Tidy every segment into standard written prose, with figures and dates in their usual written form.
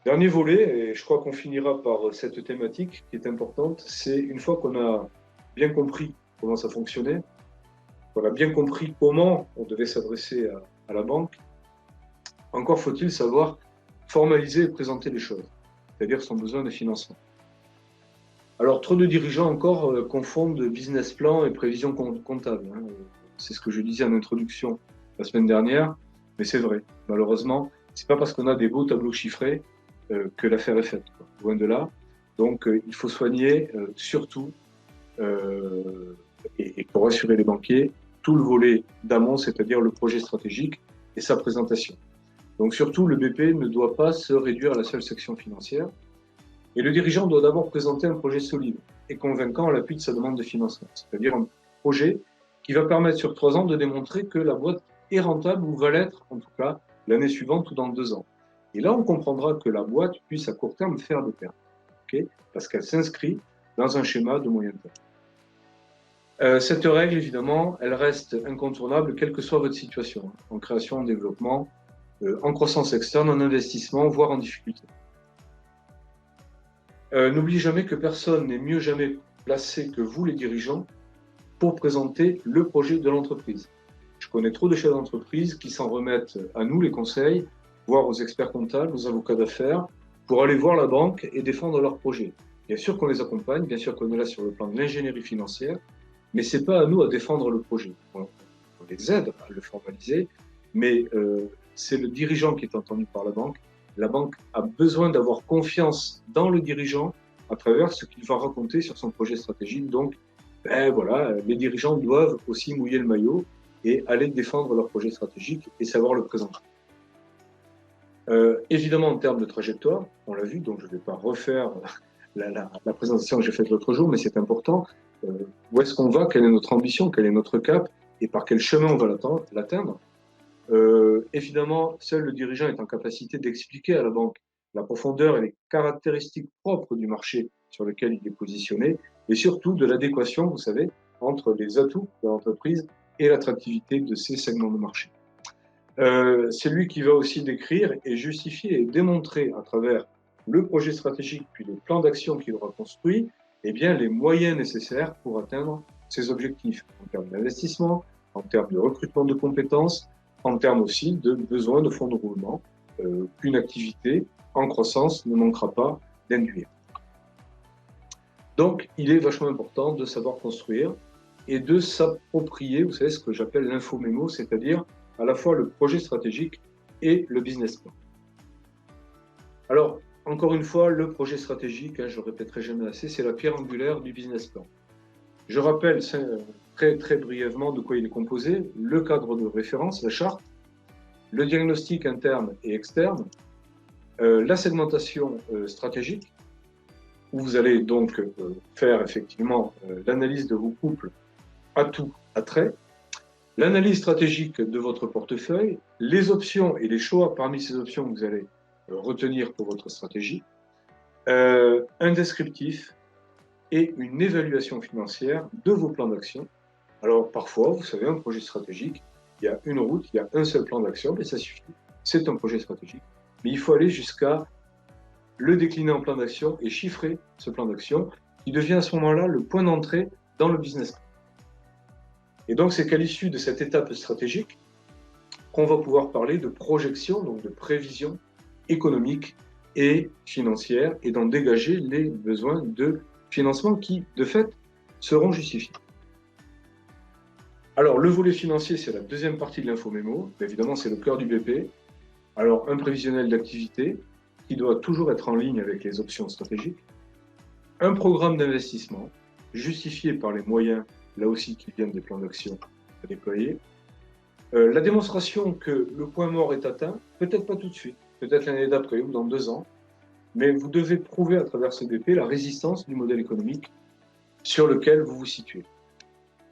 Dernier volet, et je crois qu'on finira par cette thématique qui est importante, c'est une fois qu'on a bien compris comment ça fonctionnait, qu'on a bien compris comment on devait s'adresser à la banque, encore faut-il savoir formaliser et présenter les choses, c'est-à-dire son besoin de financement. Alors, trop de dirigeants encore confondent business plan et prévision comptable, hein. C'est ce que je disais en introduction la semaine dernière, mais c'est vrai. Malheureusement, c'est pas parce qu'on a des beaux tableaux chiffrés que l'affaire est faite, quoi. Loin de là. Donc, il faut soigner surtout, euh, et pour rassurer les banquiers, tout le volet d'amont, c'est-à-dire le projet stratégique et sa présentation. Donc, surtout, le BP ne doit pas se réduire à la seule section financière. Et le dirigeant doit d'abord présenter un projet solide et convaincant à l'appui de sa demande de financement, c'est-à-dire un projet qui va permettre sur 3 ans de démontrer que la boîte est rentable ou va l'être, en tout cas, l'année suivante ou dans 2 ans. Et là, on comprendra que la boîte puisse à court terme faire des pertes, okay, parce qu'elle s'inscrit dans un schéma de moyen terme. Cette règle, évidemment, elle reste incontournable, quelle que soit votre situation, en création, en développement, en croissance externe, en investissement, voire en difficulté. N'oubliez jamais que personne n'est mieux jamais placé que vous, les dirigeants, pour présenter le projet de l'entreprise. Je connais trop de chefs d'entreprise qui s'en remettent à nous, les conseils, voire aux experts comptables, aux avocats d'affaires, pour aller voir la banque et défendre leur projet. Bien sûr qu'on les accompagne, bien sûr qu'on est là sur le plan de l'ingénierie financière, mais c'est pas à nous à défendre le projet. On les aide à le formaliser, mais c'est le dirigeant qui est entendu par la banque. La banque a besoin d'avoir confiance dans le dirigeant à travers ce qu'il va raconter sur son projet stratégique. Donc, ben voilà, les dirigeants doivent aussi mouiller le maillot et aller défendre leur projet stratégique et savoir le présenter. Évidemment, en termes de trajectoire, on l'a vu, donc je ne vais pas refaire la présentation que j'ai faite l'autre jour, mais c'est important. Où est-ce qu'on va? Quelle est notre ambition? Quel est notre cap? Et par quel chemin on va l'atteindre? Évidemment, seul le dirigeant est en capacité d'expliquer à la banque la profondeur et les caractéristiques propres du marché sur lequel il est positionné, et surtout de l'adéquation, vous savez, entre les atouts de l'entreprise et l'attractivité de ces segments de marché. C'est lui qui va aussi décrire et justifier et démontrer à travers le projet stratégique puis le plan d'action qu'il aura construit, eh bien, les moyens nécessaires pour atteindre ses objectifs en termes d'investissement, en termes de recrutement de compétences, en termes aussi de besoins de fonds de roulement qu'une activité en croissance ne manquera pas d'induire. Donc, il est vachement important de savoir construire et de s'approprier, vous savez, ce que j'appelle l'infomémo, c'est-à-dire à la fois le projet stratégique et le business plan. Alors, encore une fois, le projet stratégique, je ne le répéterai jamais assez, c'est la pierre angulaire du business plan. Je rappelle très, très brièvement de quoi il est composé, le cadre de référence, la charte, le diagnostic interne et externe, la segmentation stratégique, où vous allez donc faire effectivement l'analyse de vos couples atouts, attraits, l'analyse stratégique de votre portefeuille, les options et les choix parmi ces options que vous allez retenir pour votre stratégie, un descriptif et une évaluation financière de vos plans d'action. Alors parfois, vous savez, un projet stratégique, il y a une route, il y a un seul plan d'action, et ça suffit. C'est un projet stratégique. Mais il faut aller jusqu'à le décliner en plan d'action et chiffrer ce plan d'action, qui devient à ce moment-là le point d'entrée dans le business plan. Et donc, c'est qu'à l'issue de cette étape stratégique qu'on va pouvoir parler de projection, donc de prévision économique et financière, et d'en dégager les besoins de financement qui, de fait, seront justifiés. Alors, le volet financier, c'est la deuxième partie de l'infomémo. Évidemment, c'est le cœur du BP. Alors, un prévisionnel d'activité qui doit toujours être en ligne avec les options stratégiques. Un programme d'investissement justifié par les moyens, là aussi, qui viennent des plans d'action à déployer. La démonstration que le point mort est atteint, peut-être pas tout de suite, peut-être l'année d'après ou dans 2 ans, mais vous devez prouver à travers ce BP la résistance du modèle économique sur lequel vous vous situez.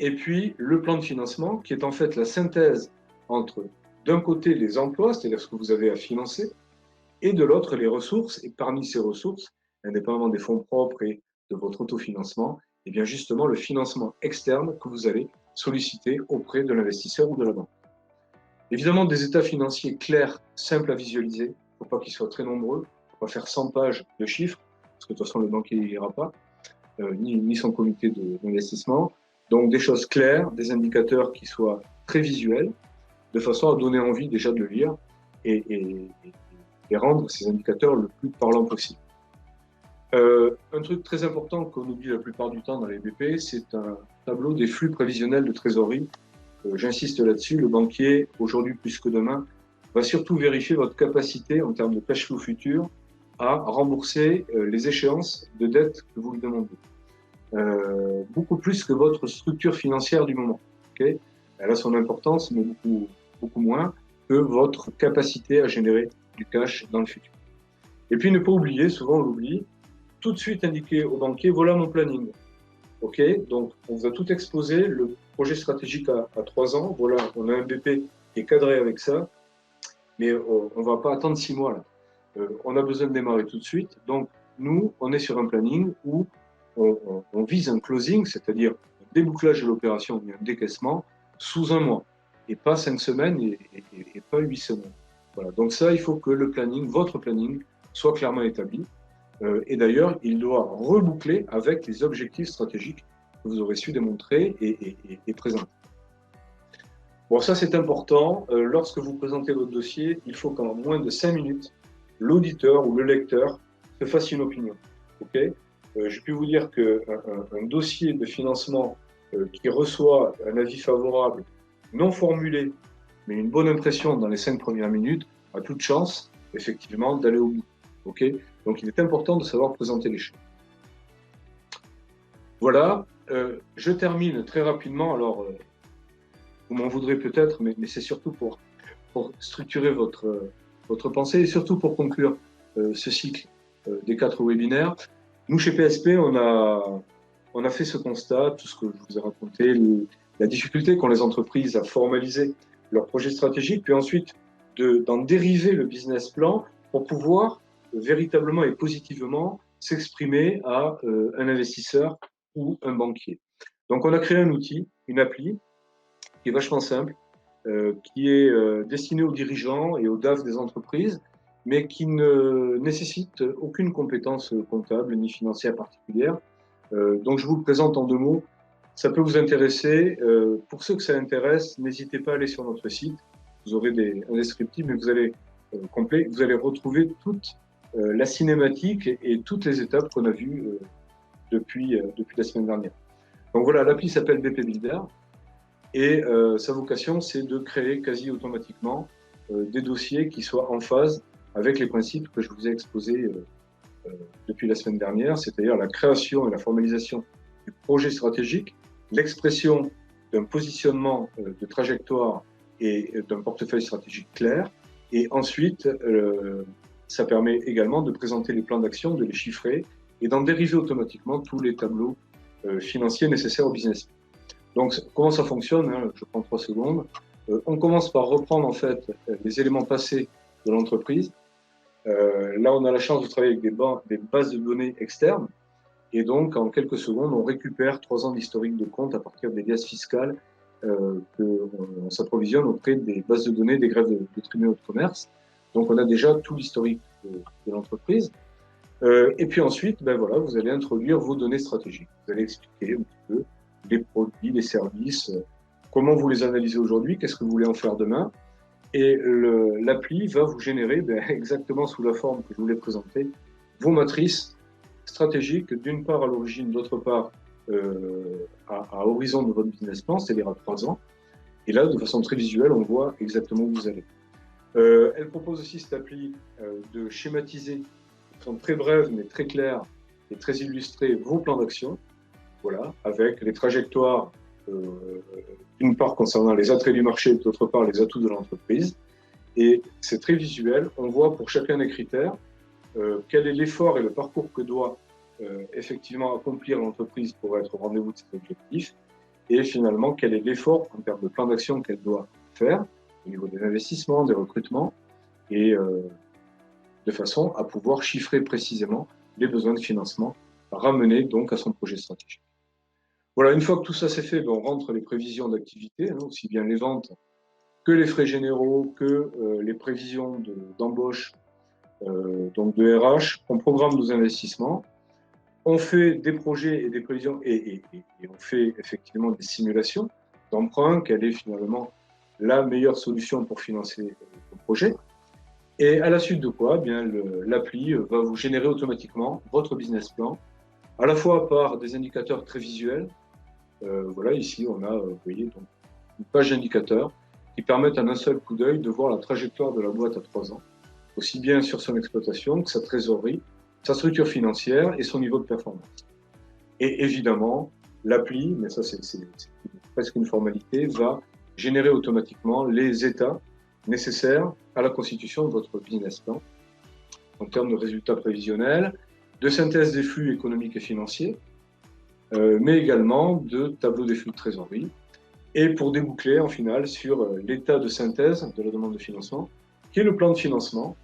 Et puis, le plan de financement, qui est en fait la synthèse entre, d'un côté, les emplois, c'est-à-dire ce que vous avez à financer, et de l'autre, les ressources. Et parmi ces ressources, indépendamment des fonds propres et de votre autofinancement, et bien justement le financement externe que vous allez solliciter auprès de l'investisseur ou de la banque. Évidemment, des états financiers clairs, simples à visualiser, il ne faut pas qu'ils soient très nombreux, va faire 100 pages de chiffres, parce que de toute façon, le banquier n'ira pas, ni son comité d'investissement. Donc, des choses claires, des indicateurs qui soient très visuels, de façon à donner envie déjà de le lire et rendre ces indicateurs le plus parlant possible. Un truc très important qu'on oublie la plupart du temps dans les BP, c'est un tableau des flux prévisionnels de trésorerie. J'insiste là-dessus, le banquier, aujourd'hui plus que demain, va surtout vérifier votre capacité en termes de cash flow futur à rembourser les échéances de dette que vous lui demandez. Beaucoup plus que votre structure financière du moment. Okay, elle a son importance, mais beaucoup moins que votre capacité à générer du cash dans le futur. Et puis ne pas oublier, souvent on l'oublie, tout de suite indiquer au banquier, voilà mon planning. Ok, donc on vous a tout exposé, le projet stratégique à 3 ans, voilà, on a un BP qui est cadré avec ça, mais on ne va pas attendre 6 mois là. On a besoin de démarrer tout de suite, donc nous, on est sur un planning où on vise un closing, c'est-à-dire un débouclage de l'opération, un décaissement, sous un mois, et pas 5 semaines et pas 8 semaines. Voilà, donc ça, il faut que le planning, votre planning, soit clairement établi. Et d'ailleurs, il doit reboucler avec les objectifs stratégiques que vous aurez su démontrer et présenter. Bon, ça c'est important. Lorsque vous présentez votre dossier, il faut qu'en moins de 5 minutes, l'auditeur ou le lecteur se fasse une opinion. Okay, je peux vous dire qu'un dossier de financement qui reçoit un avis favorable, non formulé, mais une bonne impression dans les 5 premières minutes, a toute chance, effectivement, d'aller au bout. Okay, donc il est important de savoir présenter les choses. Voilà, je termine très rapidement. Alors, vous m'en voudrez peut-être, mais c'est surtout pour structurer votre pensée et surtout pour conclure ce cycle des 4 webinaires. Nous, chez PSP, on a fait ce constat, tout ce que je vous ai raconté, la difficulté qu'ont les entreprises à formaliser leur projet stratégique, puis ensuite d'en dériver le business plan pour pouvoir véritablement et positivement s'exprimer à un investisseur ou un banquier. Donc, on a créé un outil, une appli, qui est vachement simple, qui est destiné aux dirigeants et aux DAF des entreprises, mais qui ne nécessite aucune compétence comptable ni financière particulière. Donc, je vous le présente en 2 mots. Ça peut vous intéresser. Pour ceux que ça intéresse, n'hésitez pas à aller sur notre site. Vous aurez un descriptif, mais vous allez complet. Vous allez retrouver toute la cinématique et toutes les étapes qu'on a vues depuis la semaine dernière. Donc voilà, l'appli s'appelle BP Builder. Et sa vocation, c'est de créer quasi automatiquement des dossiers qui soient en phase avec les principes que je vous ai exposés depuis la semaine dernière, c'est-à-dire la création et la formalisation du projet stratégique, l'expression d'un positionnement de trajectoire et d'un portefeuille stratégique clair. Et ensuite, ça permet également de présenter les plans d'action, de les chiffrer et d'en dériver automatiquement tous les tableaux financiers nécessaires au business. Donc, comment ça fonctionne, hein, je prends 3 secondes. On commence par reprendre en fait les éléments passés de l'entreprise. Là, on a la chance de travailler avec des bases de données externes. Et donc, en quelques secondes, on récupère 3 ans d'historique de compte à partir des liasses fiscales qu'on s'approvisionne auprès des bases de données des greffes de tribunaux de commerce. Donc, on a déjà tout l'historique de l'entreprise. Et puis ensuite, ben voilà, vous allez introduire vos données stratégiques. Vous allez expliquer un petit peu les produits, les services, comment vous les analysez aujourd'hui, qu'est-ce que vous voulez en faire demain. Et l'appli va vous générer, exactement sous la forme que je vous l'ai présentée, vos matrices stratégiques, d'une part à l'origine, d'autre part à horizon de votre business plan, c'est-à-dire à 3 ans. Et là, de façon très visuelle, on voit exactement où vous allez. Elle propose aussi, cette appli, de schématiser de façon très brève, mais très claire et très illustrée, vos plans d'action. Voilà, avec les trajectoires, d'une part concernant les attraits du marché, d'autre part les atouts de l'entreprise. Et c'est très visuel. On voit pour chacun des critères quel est l'effort et le parcours que doit effectivement accomplir l'entreprise pour être au rendez-vous de cet objectif. Et finalement, quel est l'effort en termes de plan d'action qu'elle doit faire au niveau des investissements, des recrutements, et de façon à pouvoir chiffrer précisément les besoins de financement ramenés donc à son projet stratégique. Voilà, une fois que tout ça c'est fait, on rentre les prévisions d'activité, hein, aussi bien les ventes que les frais généraux, que les prévisions d'embauche donc de RH, on programme nos investissements, on fait des projets et des prévisions et on fait effectivement des simulations d'emprunt, quelle est finalement la meilleure solution pour financer le projet. Et à la suite de quoi, eh bien l'appli va vous générer automatiquement votre business plan, à la fois par des indicateurs très visuels. Voilà, ici on a, vous voyez, donc, une page d'indicateur qui permettent en un seul coup d'œil de voir la trajectoire de la boîte à 3 ans, aussi bien sur son exploitation que sa trésorerie, sa structure financière et son niveau de performance. Et évidemment, l'appli, mais ça c'est presque une formalité, va générer automatiquement les états nécessaires à la constitution de votre business plan en termes de résultats prévisionnels, de synthèse des flux économiques et financiers, mais également de tableau des flux de trésorerie, et pour déboucler en final sur l'état de synthèse de la demande de financement, qui est le plan de financement,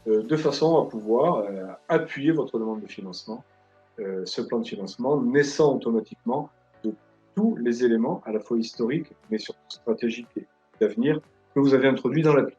de façon à pouvoir appuyer votre demande de financement, ce plan de financement naissant automatiquement de tous les éléments, à la fois historiques, mais surtout stratégiques et d'avenir, que vous avez introduits dans l'appli.